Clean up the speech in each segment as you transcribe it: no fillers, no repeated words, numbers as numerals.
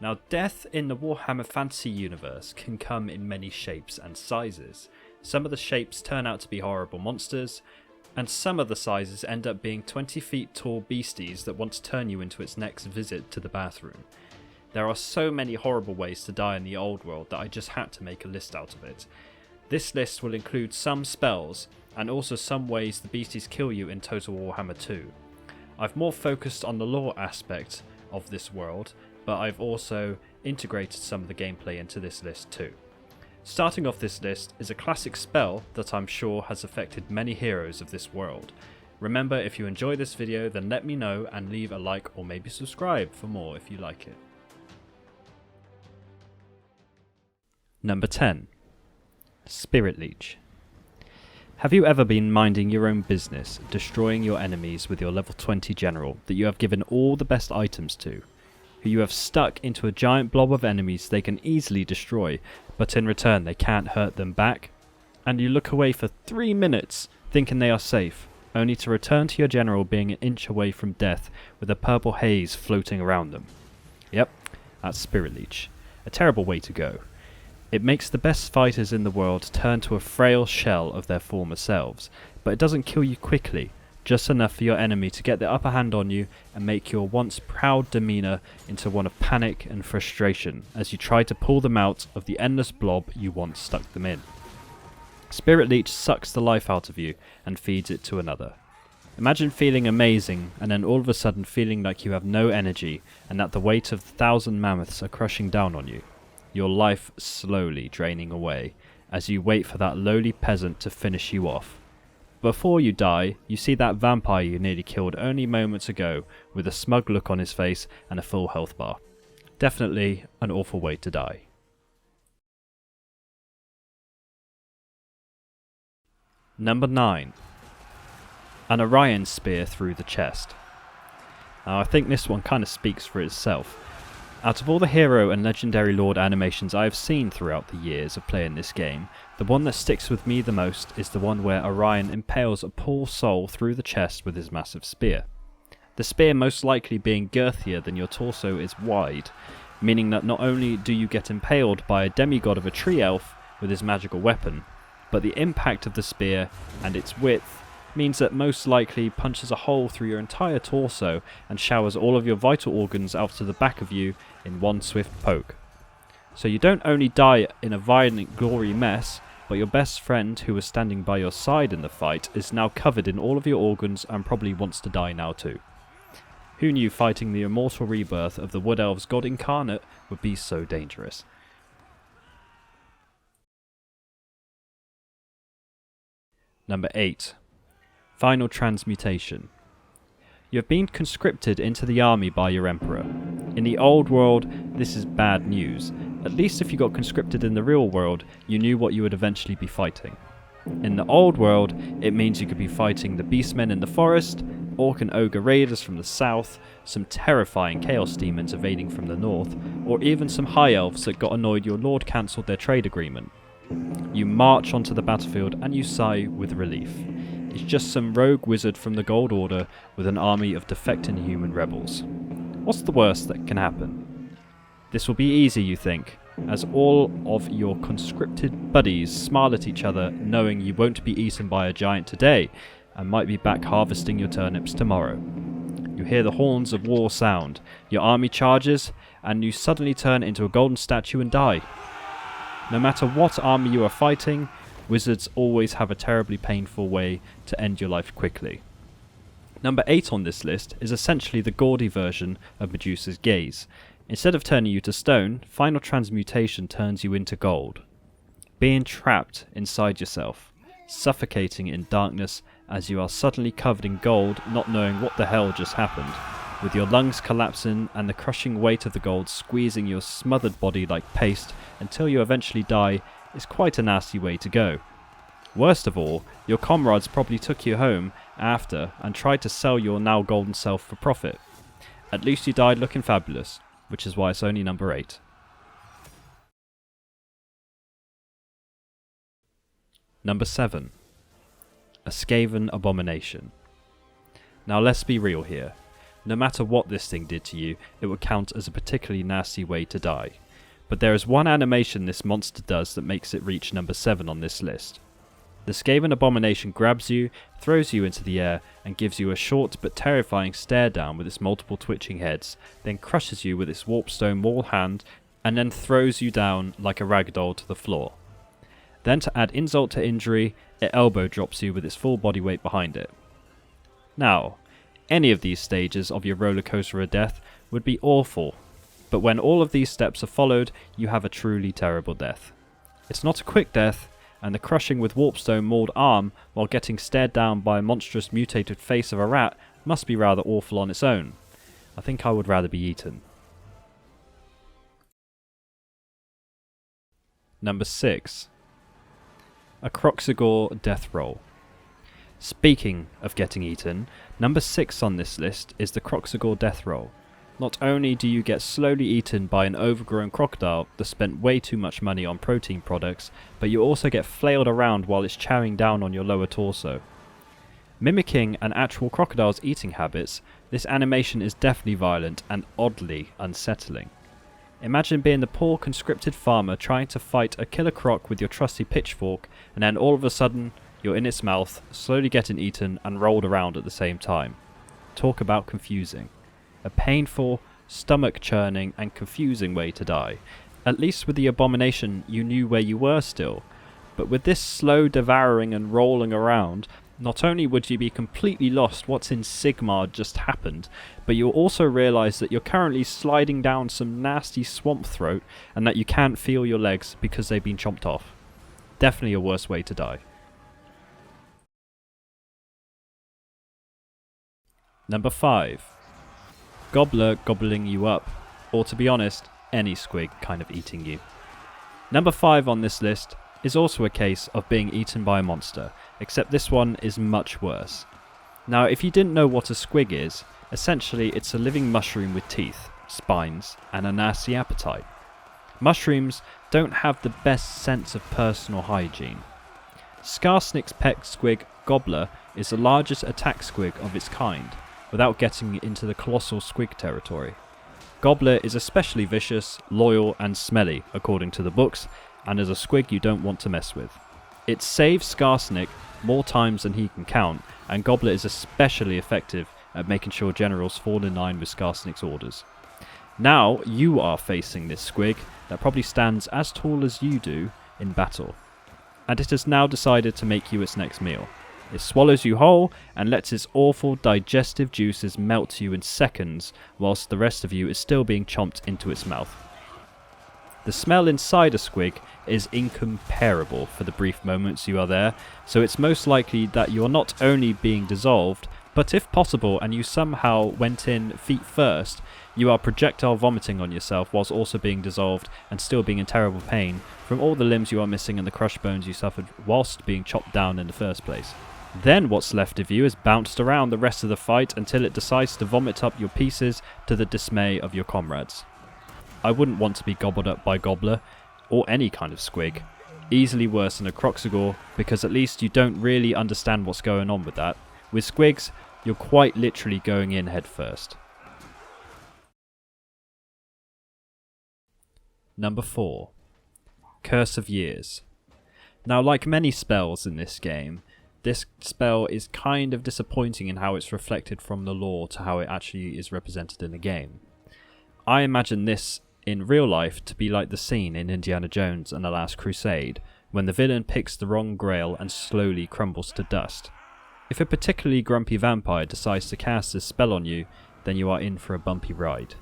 Now, death in the Warhammer Fantasy universe can come in many shapes and sizes. Some of the shapes turn out to be horrible monsters, and some of the sizes end up being 20 feet tall beasties that want to turn you into its next visit to the bathroom. There are so many horrible ways to die in the old world that I just had to make a list out of it. This list will include some spells, and also some ways the beasties kill you in Total Warhammer 2. I've more focused on the lore aspect of this world, but I've also integrated some of the gameplay into this list too. Starting off this list is a classic spell that I'm sure has affected many heroes of this world. Remember, if you enjoy this video, then let me know and leave a like or maybe subscribe for more if you like it. Number 10. Spirit Leech. Have you ever been minding your own business, destroying your enemies with your level 20 general that you have given all the best items to, who you have stuck into a giant blob of enemies they can easily destroy, but in return they can't hurt them back, and you look away for 3 minutes thinking they are safe, only to return to your general being an inch away from death with a purple haze floating around them? Yep, that's Spirit Leech. A terrible way to go. It makes the best fighters in the world turn to a frail shell of their former selves, but it doesn't kill you quickly, just enough for your enemy to get the upper hand on you and make your once proud demeanour into one of panic and frustration as you try to pull them out of the endless blob you once stuck them in. Spirit Leech sucks the life out of you and feeds it to another. Imagine feeling amazing and then all of a sudden feeling like you have no energy and that the weight of 1,000 mammoths are crushing down on you. Your life slowly draining away as you wait for that lowly peasant to finish you off. Before you die, you see that vampire you nearly killed only moments ago with a smug look on his face and a full health bar. Definitely an awful way to die. Number 9. An Orion Spear through the chest. Now I think this one kind of speaks for itself. Out of all the hero and legendary lord animations I have seen throughout the years of playing this game, the one that sticks with me the most is the one where Orion impales a poor soul through the chest with his massive spear. The spear most likely being girthier than your torso is wide, meaning that not only do you get impaled by a demigod of a tree elf with his magical weapon, but the impact of the spear and its width means that most likely punches a hole through your entire torso and showers all of your vital organs out to the back of you in one swift poke. So you don't only die in a violent glory mess, but your best friend who was standing by your side in the fight is now covered in all of your organs and probably wants to die now too. Who knew fighting the immortal rebirth of the Wood Elves God Incarnate would be so dangerous? Number 8. Final Transmutation. You have been conscripted into the army by your emperor. In the old world, this is bad news. At least if you got conscripted in the real world, you knew what you would eventually be fighting. In the old world, it means you could be fighting the beastmen in the forest, orc and ogre raiders from the south, some terrifying chaos demons invading from the north, or even some high elves that got annoyed your lord cancelled their trade agreement. You march onto the battlefield and you sigh with relief. It's just some rogue wizard from the Gold Order with an army of defecting human rebels. What's the worst that can happen? This will be easy, you think, as all of your conscripted buddies smile at each other knowing you won't be eaten by a giant today and might be back harvesting your turnips tomorrow. You hear the horns of war sound, your army charges, and you suddenly turn into a golden statue and die. No matter what army you are fighting, wizards always have a terribly painful way to end your life quickly. Number 8 on this list is essentially the gaudy version of Medusa's gaze. Instead of turning you to stone, Final Transmutation turns you into gold. Being trapped inside yourself, suffocating in darkness as you are suddenly covered in gold, not knowing what the hell just happened, with your lungs collapsing and the crushing weight of the gold squeezing your smothered body like paste until you eventually die, is quite a nasty way to go. Worst of all, your comrades probably took you home after and tried to sell your now golden self for profit. At least you died looking fabulous, which is why it's only number 8. Number 7. A Skaven Abomination. Now let's be real here. No matter what this thing did to you, it would count as a particularly nasty way to die. But there is one animation this monster does that makes it reach number 7 on this list. The Skaven abomination grabs you, throws you into the air, and gives you a short but terrifying stare down with its multiple twitching heads, then crushes you with its warpstone wall hand, and then throws you down like a ragdoll to the floor. Then to add insult to injury, it elbow drops you with its full body weight behind it. Now, any of these stages of your roller coaster of death would be awful, but when all of these steps are followed, you have a truly terrible death. It's not a quick death, and the crushing with warpstone mauled arm while getting stared down by a monstrous mutated face of a rat must be rather awful on its own. I think I would rather be eaten. Number 6. A Kroxigor Death Roll. Speaking of getting eaten, number 6 on this list is the Kroxigor Death Roll. Not only do you get slowly eaten by an overgrown crocodile that spent way too much money on protein products, but you also get flailed around while it's chowing down on your lower torso. Mimicking an actual crocodile's eating habits, this animation is definitely violent and oddly unsettling. Imagine being the poor conscripted farmer trying to fight a killer croc with your trusty pitchfork, and then all of a sudden you're in its mouth, slowly getting eaten and rolled around at the same time. Talk about confusing. A painful, stomach-churning and confusing way to die. At least with the abomination you knew where you were still, but with this slow devouring and rolling around, not only would you be completely lost what's in Sigmar just happened, but you'll also realise that you're currently sliding down some nasty swamp throat and that you can't feel your legs because they've been chomped off. Definitely a worse way to die. Number 5. Gobbler gobbling you up, or to be honest, any squig kind of eating you. Number 5 on this list is also a case of being eaten by a monster, except this one is much worse. Now, if you didn't know what a squig is, essentially it's a living mushroom with teeth, spines, and a nasty appetite. Mushrooms don't have the best sense of personal hygiene. Skarsnik's pet squig, Gobbler, is the largest attack squig of its kind, without getting into the colossal squig territory. Gobbler is especially vicious, loyal and smelly, according to the books, and is a squig you don't want to mess with. It saves Skarsnik more times than he can count, and Gobbler is especially effective at making sure generals fall in line with Skarsnik's orders. Now you are facing this squig that probably stands as tall as you do in battle, and it has now decided to make you its next meal. It swallows you whole and lets its awful digestive juices melt you in seconds, whilst the rest of you is still being chomped into its mouth. The smell inside a squig is incomparable for the brief moments you are there, so it's most likely that you are not only being dissolved, but if possible and you somehow went in feet first, you are projectile vomiting on yourself whilst also being dissolved and still being in terrible pain from all the limbs you are missing and the crushed bones you suffered whilst being chopped down in the first place. Then what's left of you is bounced around the rest of the fight until it decides to vomit up your pieces to the dismay of your comrades. I wouldn't want to be gobbled up by Gobbler, or any kind of squig. Easily worse than a Kroxigor, because at least you don't really understand what's going on with that. With squigs, you're quite literally going in head first. Number 4. Curse of Years. Now, like many spells in this game, this spell is kind of disappointing in how it's reflected from the lore to how it actually is represented in the game. I imagine this in real life to be like the scene in Indiana Jones and the Last Crusade, when the villain picks the wrong grail and slowly crumbles to dust. If a particularly grumpy vampire decides to cast this spell on you, then you are in for a bumpy ride.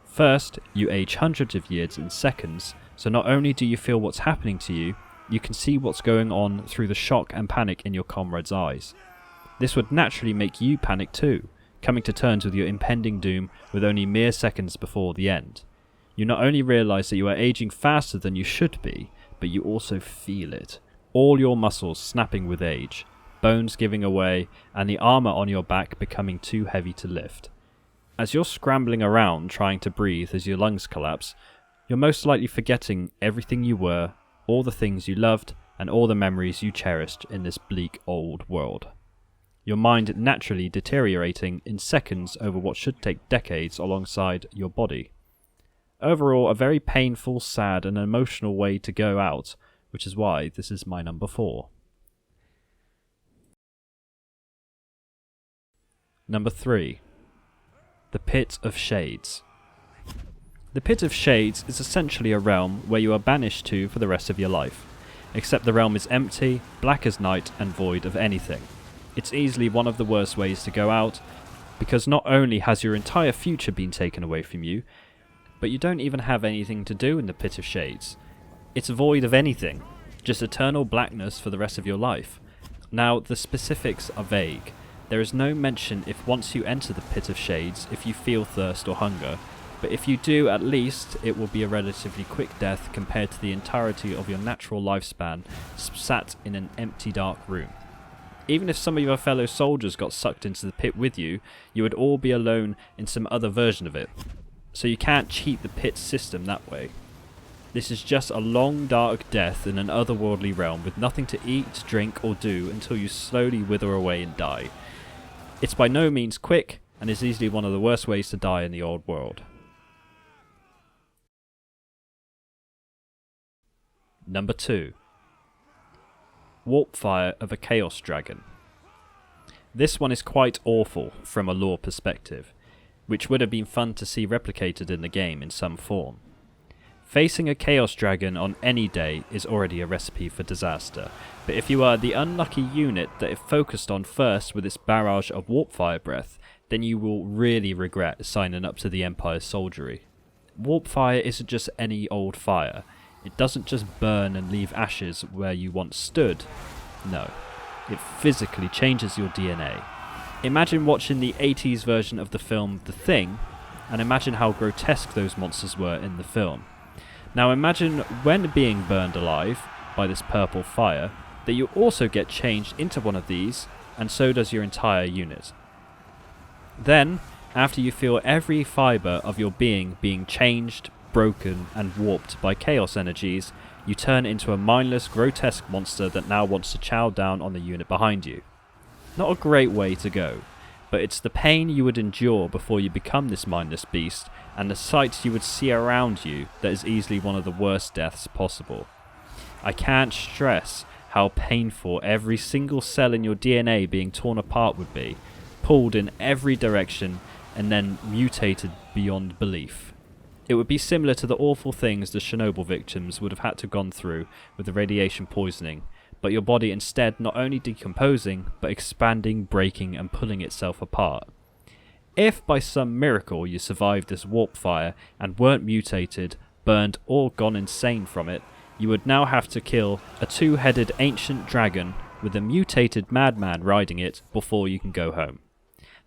First, you age hundreds of years in seconds, so not only do you feel what's happening to you, you can see what's going on through the shock and panic in your comrade's eyes. This would naturally make you panic too, coming to terms with your impending doom with only mere seconds before the end. You not only realise that you are aging faster than you should be, but you also feel it. All your muscles snapping with age, bones giving away, and the armour on your back becoming too heavy to lift. As you're scrambling around trying to breathe as your lungs collapse, you're most likely forgetting everything you were, all the things you loved, and all the memories you cherished in this bleak old world. your mind naturally deteriorating in seconds over what should take decades alongside your body. Overall, a very painful, sad, and emotional way to go out, which is why this is my number 4. Number 3. The Pit of Shades. The Pit of Shades is essentially a realm where you are banished to for the rest of your life, except the realm is empty, black as night, and void of anything. It's easily one of the worst ways to go out, because not only has your entire future been taken away from you, but you don't even have anything to do in the Pit of Shades. It's void of anything, just eternal blackness for the rest of your life. Now, the specifics are vague. There is no mention if once you enter the Pit of Shades, if you feel thirst or hunger, but if you do, at least, it will be a relatively quick death compared to the entirety of your natural lifespan sat in an empty dark room. Even if some of your fellow soldiers got sucked into the pit with you, you would all be alone in some other version of it. So you can't cheat the pit system that way. This is just a long dark death in an otherworldly realm with nothing to eat, drink or do until you slowly wither away and die. It's by no means quick and is easily one of the worst ways to die in the old world. Number 2. Warp Fire of a Chaos Dragon. This one is quite awful from a lore perspective, which would have been fun to see replicated in the game in some form. Facing a Chaos Dragon on any day is already a recipe for disaster, but if you are the unlucky unit that it focused on first with its barrage of Warp Fire breath, then you will really regret signing up to the Empire's soldiery. Warp Fire isn't just any old fire. It doesn't just burn and leave ashes where you once stood. No, it physically changes your DNA. Imagine watching the 80s version of the film The Thing, and imagine how grotesque those monsters were in the film. Now imagine when being burned alive by this purple fire, that you also get changed into one of these, and so does your entire unit. Then, after you feel every fibre of your being changed, broken and warped by chaos energies, you turn into a mindless, grotesque monster that now wants to chow down on the unit behind you. Not a great way to go, but it's the pain you would endure before you become this mindless beast, and the sights you would see around you that is easily one of the worst deaths possible. I can't stress how painful every single cell in your DNA being torn apart would be, pulled in every direction and then mutated beyond belief. It would be similar to the awful things the Chernobyl victims would have had to gone through with the radiation poisoning, but your body instead not only decomposing, but expanding, breaking and pulling itself apart. If by some miracle you survived this warp fire and weren't mutated, burned or gone insane from it, you would now have to kill a 2-headed ancient dragon with a mutated madman riding it before you can go home.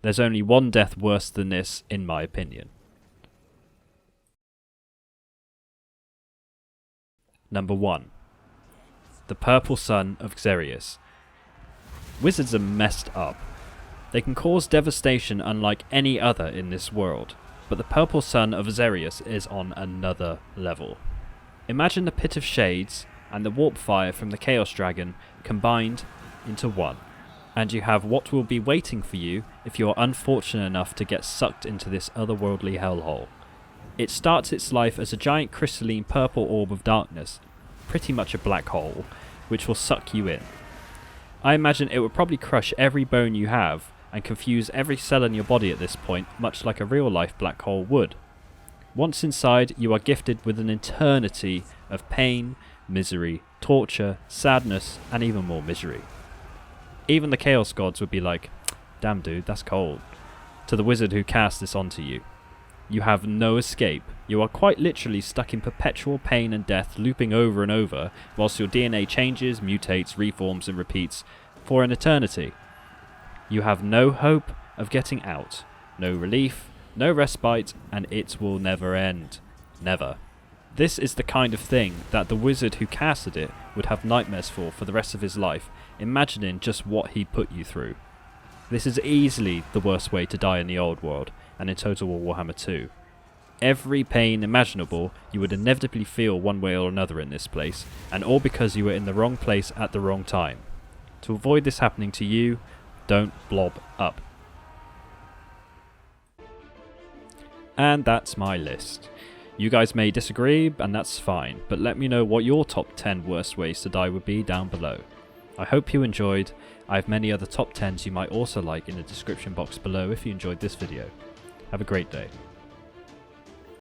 There's only one death worse than this, in my opinion. Number 1. The Purple Sun of Xerius. Wizards are messed up. They can cause devastation unlike any other in this world, but the Purple Sun of Xerius is on another level. Imagine the Pit of Shades and the Warp Fire from the Chaos Dragon combined into one, and you have what will be waiting for you if you are unfortunate enough to get sucked into this otherworldly hellhole. It starts its life as a giant crystalline purple orb of darkness, pretty much a black hole, which will suck you in. I imagine it would probably crush every bone you have and confuse every cell in your body at this point, much like a real-life black hole would. Once inside, you are gifted with an eternity of pain, misery, torture, sadness, and even more misery. Even the Chaos Gods would be like, "Damn dude, that's cold," to the wizard who cast this onto you. You have no escape. You are quite literally stuck in perpetual pain and death, looping over and over, whilst your DNA changes, mutates, reforms and repeats for an eternity. You have no hope of getting out, no relief, no respite, and it will never end. Never. This is the kind of thing that the wizard who casted it would have nightmares for the rest of his life, imagining just what he put you through. This is easily the worst way to die in the old world, and in Total War Warhammer 2. Every pain imaginable you would inevitably feel one way or another in this place, and all because you were in the wrong place at the wrong time. To avoid this happening to you, don't blob up. And that's my list. You guys may disagree, and that's fine, but let me know what your top 10 worst ways to die would be down below. I hope you enjoyed. I have many other top 10s you might also like in the description box below if you enjoyed this video. Have a great day.